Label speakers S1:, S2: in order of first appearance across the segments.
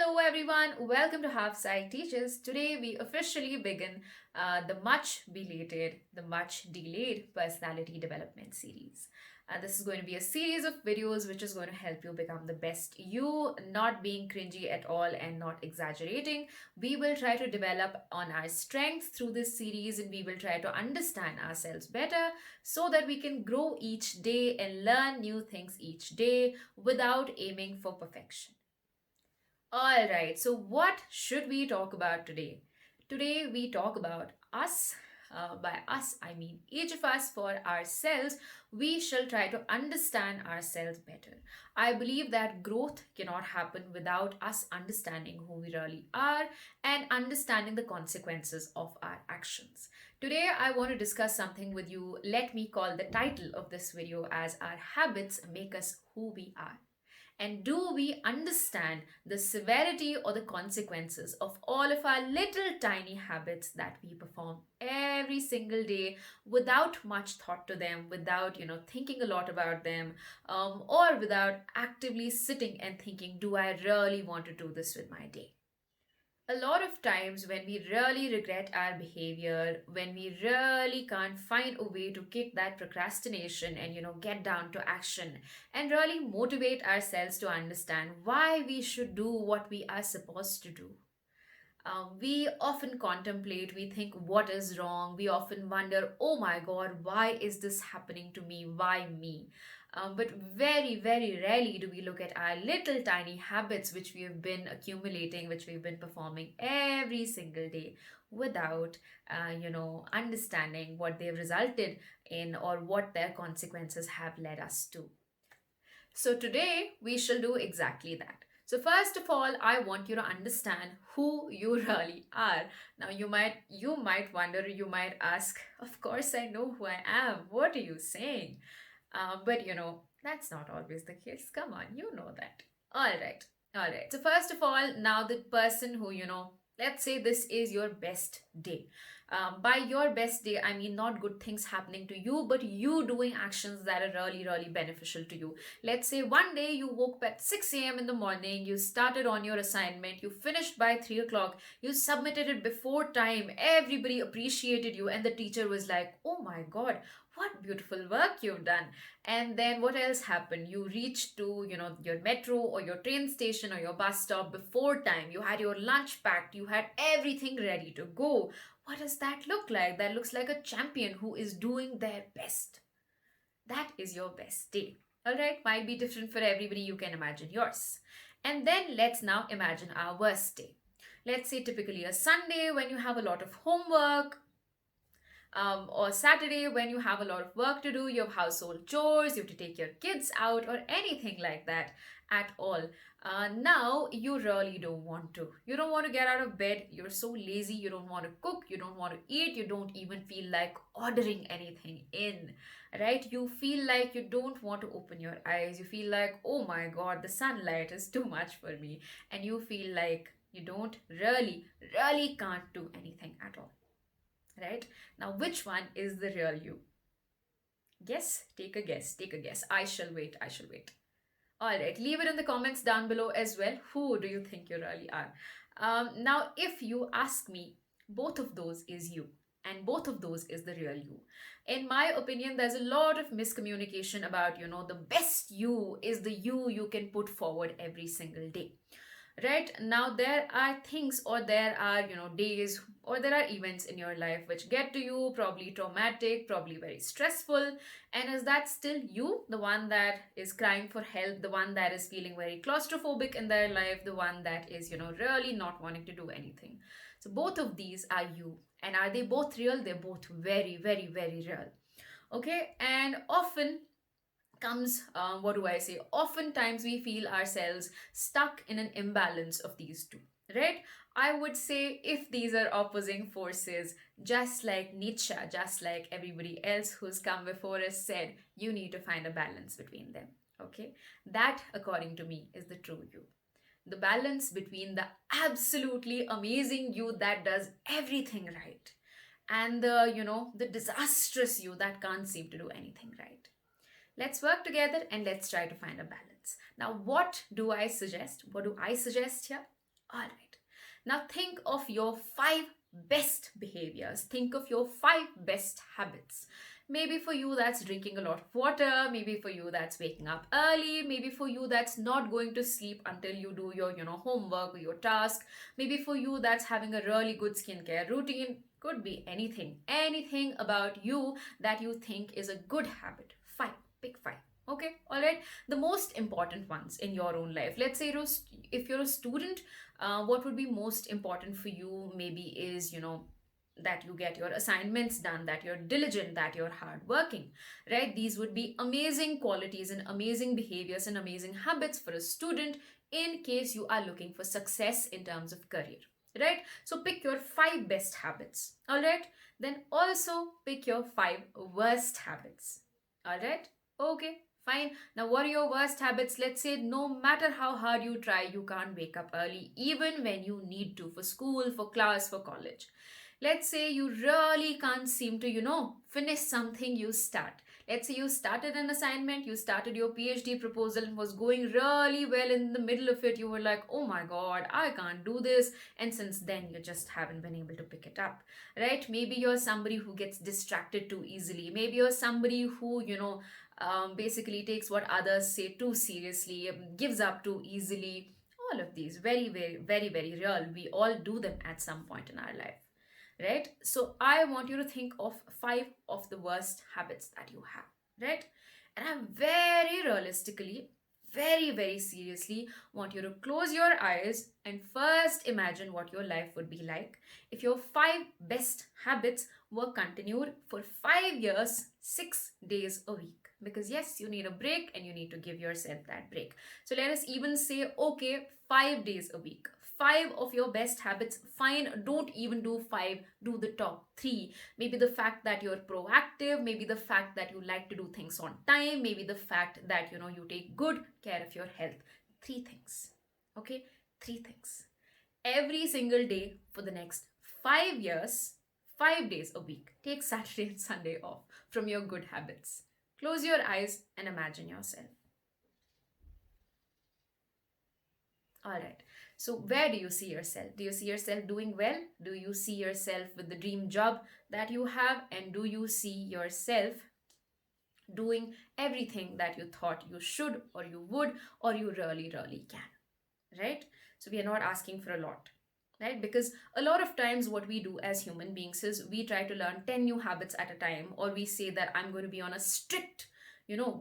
S1: Hello everyone, welcome to HalfPsyched Teaches. Today we officially begin the much belated, the much delayed personality development series. This is going to be a series of videos which is going to help you become the best you, not being cringy at all and not exaggerating. We will try to develop on our strengths through this series and we will try to understand ourselves better so that we can grow each day and learn new things each day without aiming for perfection. All right, so what should we talk about today? Today we talk about us. By us, I mean each of us for ourselves. We shall try to understand ourselves better. I believe that growth cannot happen without us understanding who we really are and understanding the consequences of our actions. Today, I want to discuss something with you. Let me call the title of this video as Our Habits Make Us Who We Are. And do we understand the severity or the consequences of all of our little tiny habits that we perform every single day without much thought to them, without, thinking a lot about them, or without actively sitting and thinking, do I really want to do this with my day? A lot of times when we really regret our behavior, when we really can't find a way to kick that procrastination and get down to action and really motivate ourselves to understand why we should do what we are supposed to do. We often contemplate, we think, what is wrong? We often wonder, oh my God, why is this happening to me? Why me? But very, very rarely do we look at our little tiny habits which we have been accumulating, which we've been performing every single day without, understanding what they've resulted in or what their consequences have led us to. So today we shall do exactly that. So first of all, I want you to understand who you really are. Now you might wonder, you might ask, of course I know who I am. What are you saying? But that's not always the case. Come on, you know that. All right. All right. So first of all, now the person who, let's say this is your best day. By your best day, I mean not good things happening to you, but you doing actions that are really, really beneficial to you. Let's say one day you woke up at 6 a.m. in the morning, you started on your assignment, you finished by 3 o'clock, you submitted it before time, everybody appreciated you, and the teacher was like, oh my God, what beautiful work you've done. And then what else happened? You reached to your metro or your train station or your bus stop before time. You had your lunch packed, you had everything ready to go. What does that look like? That looks like a champion who is doing their best. That is your best day. All right, might be different for everybody. You can imagine yours. And then let's now imagine our worst day. Let's say typically a Sunday when you have a lot of homework, or Saturday when you have a lot of work to do, you have household chores, you have to take your kids out, or anything like that at all. Now you really don't want to. You don't want to get out of bed. You're so lazy. You don't want to cook. You don't want to eat. You don't even feel like ordering anything in, right? You feel like you don't want to open your eyes. You feel like, oh my God, the sunlight is too much for me. And you feel like you don't really, really can't do anything at all. Right? Now, which one is the real you? Guess? Take a guess. Take a guess. I shall wait. I shall wait. All right. Leave it in the comments down below as well. Who do you think you really are? Now, if you ask me, both of those is you. And both of those is the real you. In my opinion, there's a lot of miscommunication about, the best you is the you can put forward every single day. Right now, there are things or there are days or there are events in your life which get to you, probably traumatic, probably very stressful. And is that still you, the one that is crying for help, the one that is feeling very claustrophobic in their life, the one that is really not wanting to do anything? So both of these are you. And are they both real? They're both very, very, very real. Okay. And often comes, what do I say? Oftentimes we feel ourselves stuck in an imbalance of these two, right? I would say if these are opposing forces, just like Nietzsche, just like everybody else who's come before us said, you need to find a balance between them, okay? That, according to me, is the true you. The balance between the absolutely amazing you that does everything right and the disastrous you that can't seem to do anything right. Let's work together and let's try to find a balance. Now, what do I suggest? What do I suggest here? All right. Now think of your five best behaviors. Think of your five best habits. Maybe for you that's drinking a lot of water, maybe for you that's waking up early, maybe for you that's not going to sleep until you do your, homework or your task, maybe for you that's having a really good skincare routine. Could be anything. Anything about you that you think is a good habit. Five. Pick five. Okay, all right. The most important ones in your own life. Let's say if you're a student, what would be most important for you maybe is, that you get your assignments done, that you're diligent, that you're hardworking, right? These would be amazing qualities and amazing behaviors and amazing habits for a student in case you are looking for success in terms of career, right? So pick your five best habits, all right? Then also pick your five worst habits, all right? Okay, fine. Now, what are your worst habits? Let's say no matter how hard you try, you can't wake up early, even when you need to for school, for class, for college. Let's say you really can't seem to, finish something you start. Let's say you started an assignment, you started your PhD proposal, and was going really well. In the middle of it, you were like, oh my God, I can't do this. And since then, you just haven't been able to pick it up, right? Maybe you're somebody who gets distracted too easily. Maybe you're somebody who, basically takes what others say too seriously, gives up too easily. All of these, very, very, very, very real. We all do them at some point in our life, right? So I want you to think of five of the worst habits that you have, right? And I very realistically, very, very seriously want you to close your eyes and first imagine what your life would be like if your five best habits were continued for 5 years, 6 days a week. Because yes, you need a break and you need to give yourself that break. So let us even say, okay, 5 days a week. Five of your best habits. Fine, don't even do five, do the top three. Maybe the fact that you're proactive, maybe the fact that you like to do things on time, maybe the fact that you take good care of your health. Three things. Okay, three things. Every single day for the next 5 years, 5 days a week. Take Saturday and Sunday off from your good habits. Close your eyes and imagine yourself. All right. So, where do you see yourself? Do you see yourself doing well? Do you see yourself with the dream job that you have? And do you see yourself doing everything that you thought you should or you would or you really, really can? Right? So, we are not asking for a lot, right? Because a lot of times, what we do as human beings is we try to learn 10 new habits at a time, or we say that I'm going to be on a strict,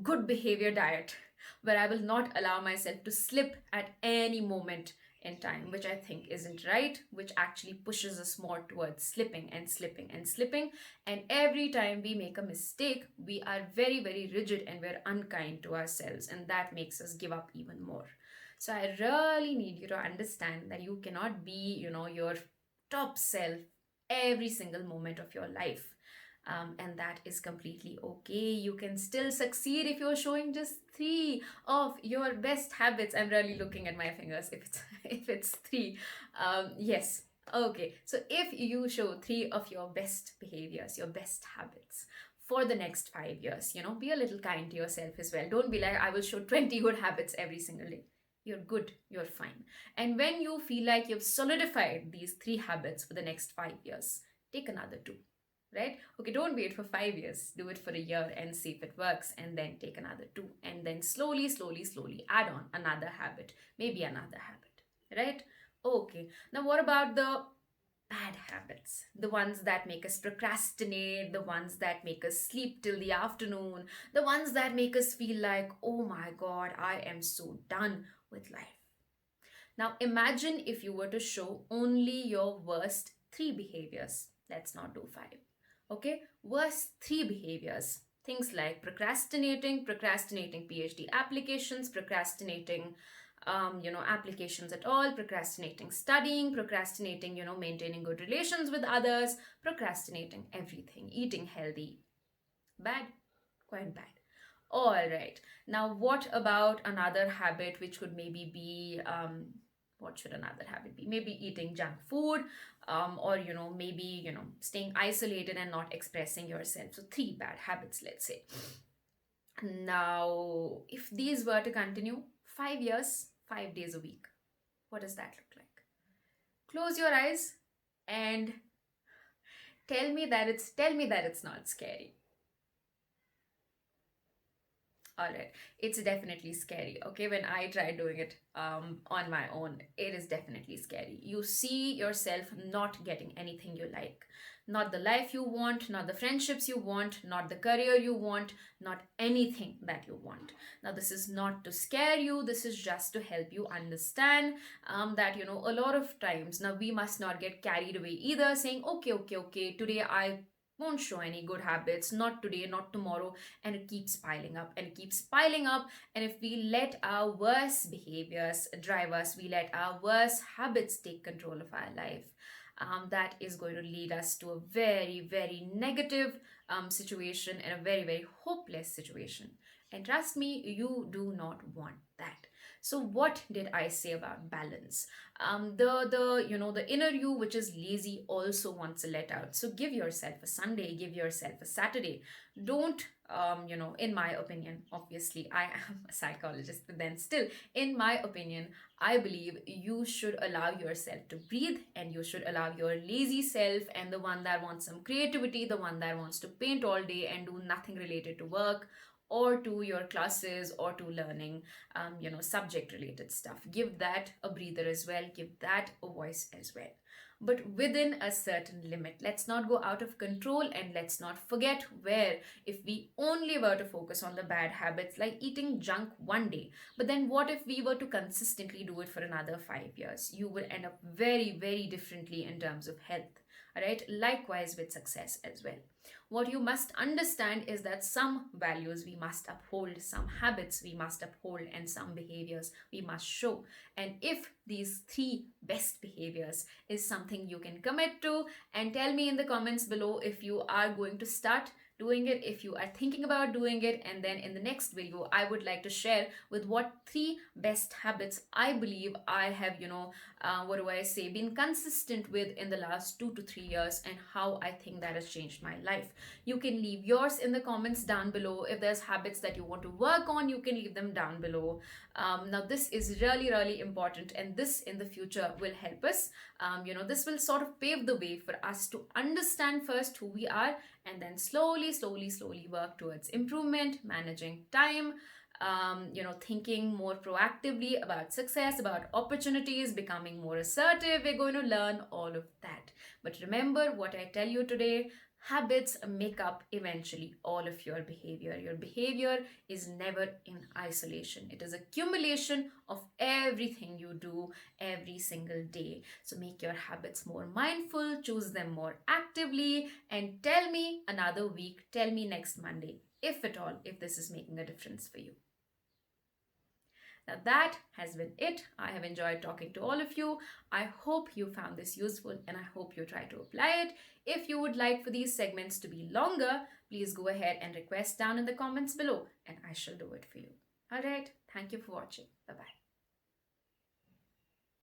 S1: good behavior diet where I will not allow myself to slip at any moment in time, which I think isn't right, which actually pushes us more towards slipping and slipping and slipping. And every time we make a mistake, we are very, very rigid and we're unkind to ourselves, and that makes us give up even more. So I really need you to understand that you cannot be, your top self every single moment of your life. And that is completely okay. You can still succeed if you're showing just three of your best habits. I'm really looking at my fingers if it's if it's three. Yes. Okay. So if you show three of your best behaviors, your best habits for the next 5 years, be a little kind to yourself as well. Don't be like, I will show 20 good habits every single day. You're good, you're fine. And when you feel like you've solidified these three habits for the next 5 years, take another two, right? Okay, don't wait for 5 years. Do it for a year and see if it works, and then take another two. And then slowly, slowly, slowly add on another habit, maybe another habit, right? Okay, now what about the bad habits? The ones that make us procrastinate, the ones that make us sleep till the afternoon, the ones that make us feel like, oh my God, I am so done with life. Now imagine if you were to show only your worst three behaviors. Let's not do five. Okay, worst three behaviors. Things like procrastinating PhD applications, procrastinating applications at all, procrastinating studying, procrastinating, maintaining good relations with others, procrastinating everything, eating healthy. Bad, quite bad. All right. Now, what about another habit which could maybe be, what should another habit be? Maybe eating junk food, or, maybe, staying isolated and not expressing yourself. So, three bad habits, let's say. Now, if these were to continue 5 years, 5 days a week, what does that look like? Close your eyes and tell me that it's not scary. All right, it's definitely scary. Okay, when I try doing it on my own, it is definitely scary. You see yourself not getting anything you like, not the life you want, not the friendships you want, not the career you want, not anything that you want. Now, this is not to scare you, this is just to help you understand that, a lot of times now we must not get carried away either, saying, okay, okay, okay, today I won't show any good habits, not today, not tomorrow, and it keeps piling up and it keeps piling up. And if we let our worst behaviors drive us, we let our worst habits take control of our life, that is going to lead us to a very, very negative situation and a very, very hopeless situation. And trust me, you do not want that. So what did I say about balance? The inner you, which is lazy, also wants a let out. So give yourself a Sunday, give yourself a Saturday. Don't in my opinion, obviously I am a psychologist, but then still, in my opinion, I believe you should allow yourself to breathe, and you should allow your lazy self and the one that wants some creativity, the one that wants to paint all day and do nothing related to work or to your classes or to learning subject related stuff. Give that a breather as well, give that a voice as well, but within a certain limit. Let's not go out of control, and let's not forget where, if we only were to focus on the bad habits like eating junk one day, but then what if we were to consistently do it for another 5 years? You would end up very, very differently in terms of health. All right, likewise with success as well. What you must understand is that some values we must uphold, some habits we must uphold, and some behaviors we must show. And if these three best behaviors is something you can commit to, and tell me in the comments below if you are going to start doing it, if you are thinking about doing it. And then in the next video, I would like to share with what three best habits I believe I have, what do I say, been consistent with in the last 2 to 3 years, and how I think that has changed my life. You can leave yours in the comments down below. If there's habits that you want to work on, you can leave them down below. Now, this is really, really important, and this in the future will help us. This will sort of pave the way for us to understand first who we are, and then slowly, slowly, slowly work towards improvement, managing time, thinking more proactively about success, about opportunities, becoming more assertive. We're going to learn all of that. But remember what I tell you today, habits make up eventually all of your behavior. Your behavior is never in isolation. It is accumulation of everything you do every single day. So make your habits more mindful, choose them more actively, and tell me another week, tell me next Monday, if at all, if this is making a difference for you. Now, that has been it. I have enjoyed talking to all of you. I hope you found this useful, and I hope you try to apply it. If you would like for these segments to be longer, please go ahead and request down in the comments below, and I shall do it for you. All right. Thank you for watching. Bye-bye.